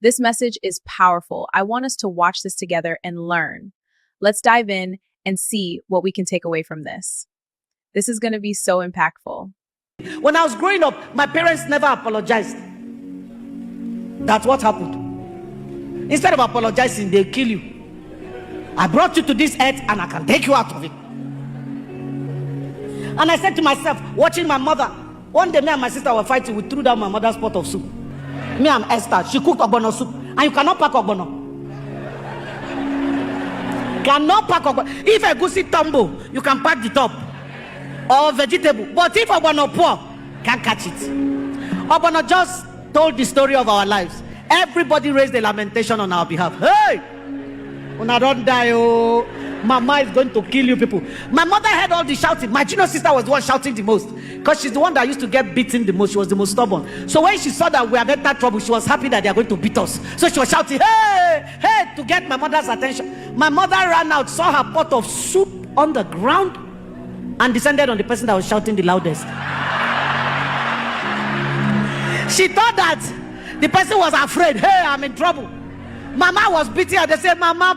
This message is powerful. I want us to watch this together and learn. Let's dive in and see what we can take away from this. This is going to be so impactful. When I was growing up, my parents never apologized. That's what happened. Instead of apologizing, they kill you. I brought you to this earth and I can take you out of it. And I said to myself, watching my mother, one day me and my sister were fighting, we threw down my mother's pot of soup. Me and Esther, she cooked ogbono soup, and you cannot pack ogbono. Cannot pack ogbono. If a goosey tumble, you can pack the top or vegetable. But if ogbono poor, can't catch it. Ogbono just told the story of our lives. Everybody raised a lamentation on our behalf. Hey, when I don't die, oh, mama is going to kill you people. My mother heard all the shouting. My junior sister was the one shouting the most, because she's the one that used to get beaten the most. She was the most stubborn. So when she saw that we had entered trouble, she was happy that they are going to beat us. So she was shouting, hey, hey, to get my mother's attention. My mother ran out, saw her pot of soup on the ground, and descended on the person that was shouting the loudest. She thought that the person was afraid. Hey, I'm in trouble. Mama was beating her. They said, Mama,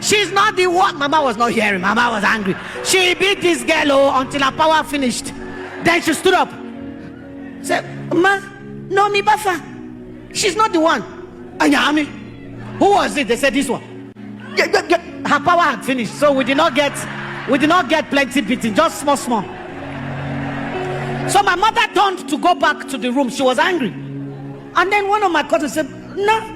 she's not the one. Mama was not hearing. Mama was angry. She beat this girl until her power finished. Then she stood up. Said, Ma, no, me bafa. She's not the one. Anyami. Who was it? They said this one. Her power had finished. So we did not get plenty beating. Just small. So my mother turned to go back to the room. She was angry. And then one of my cousins said, no.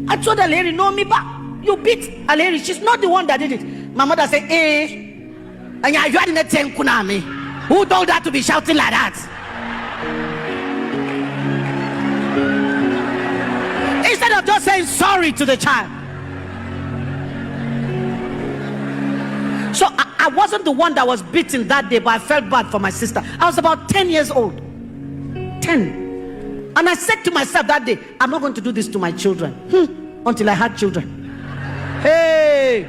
I told Aleri, no, me back. You beat Aleri. She's not the one that did it. My mother said, and you had in the 10 kunami. Who told her to be shouting like that? Instead of just saying sorry to the child. So I wasn't the one that was beaten that day, but I felt bad for my sister. I was about 10 years old. 10. And I said to myself that day, I'm not going to do this to my children. Until I had children. Hey!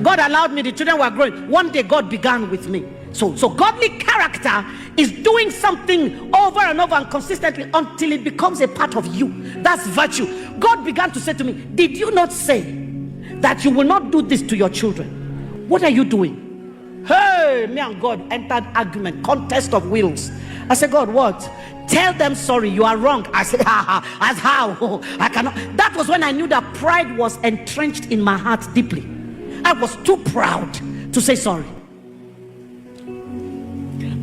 God allowed me, the children were growing. One day God began with me. So godly character is doing something over and over and consistently until it becomes a part of you. That's virtue. God began to say to me, did you not say that you will not do this to your children? What are you doing? Hey, me and God entered argument, contest of wills. I said, God, what? Tell them sorry, you are wrong. I said, as how? I cannot. That was when I knew that pride was entrenched in my heart deeply. I was too proud to say sorry.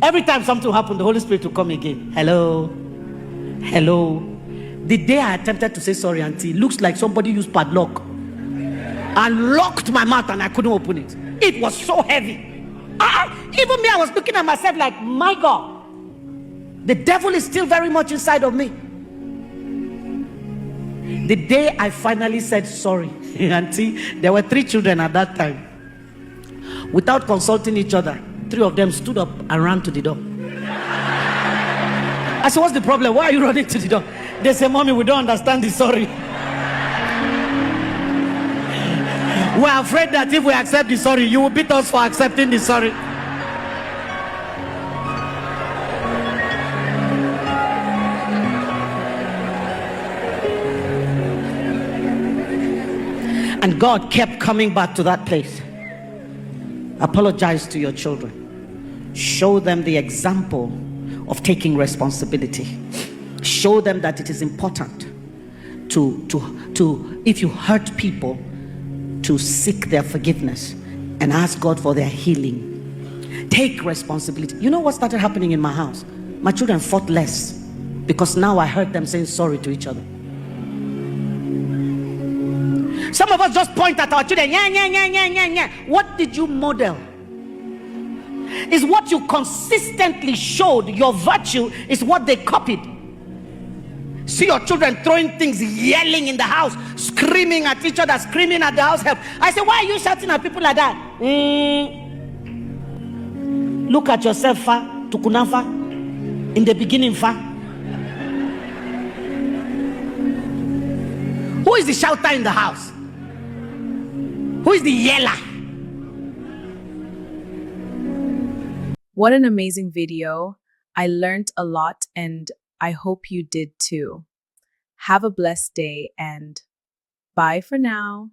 Every time something happened, the Holy Spirit would come again. Hello. The day I attempted to say sorry, auntie, it looks like somebody used padlock and locked my mouth and I couldn't open it. It was so heavy. Even me, I was looking at myself like, my God. The devil is still very much inside of me. The day I finally said sorry, auntie, there were 3 children at that time. Without consulting each other, 3 of them stood up and ran to the door. I said, what's the problem? Why are you running to the door? They said, Mommy, we don't understand the sorry. We're afraid that if we accept the sorry, you will beat us for accepting the sorry. And God kept coming back to that place. Apologize to your children. Show them the example of taking responsibility. Show them that it is important to if you hurt people, to seek their forgiveness and ask God for their healing. Take responsibility. You know what started happening in my house? My children fought less because now I heard them saying sorry to each other. Some of us just point at our children. What did you model? Is what you consistently showed. Your virtue is what they copied. See your children throwing things, yelling in the house, screaming at each other, screaming at the house help. I say, why are you shouting at people like that? Look at yourself, fa, tukunafa, in the beginning, fa. Who is the shouter in the house? Who is the yeller? What an amazing video. I learned a lot, and I hope you did too. Have a blessed day and bye for now.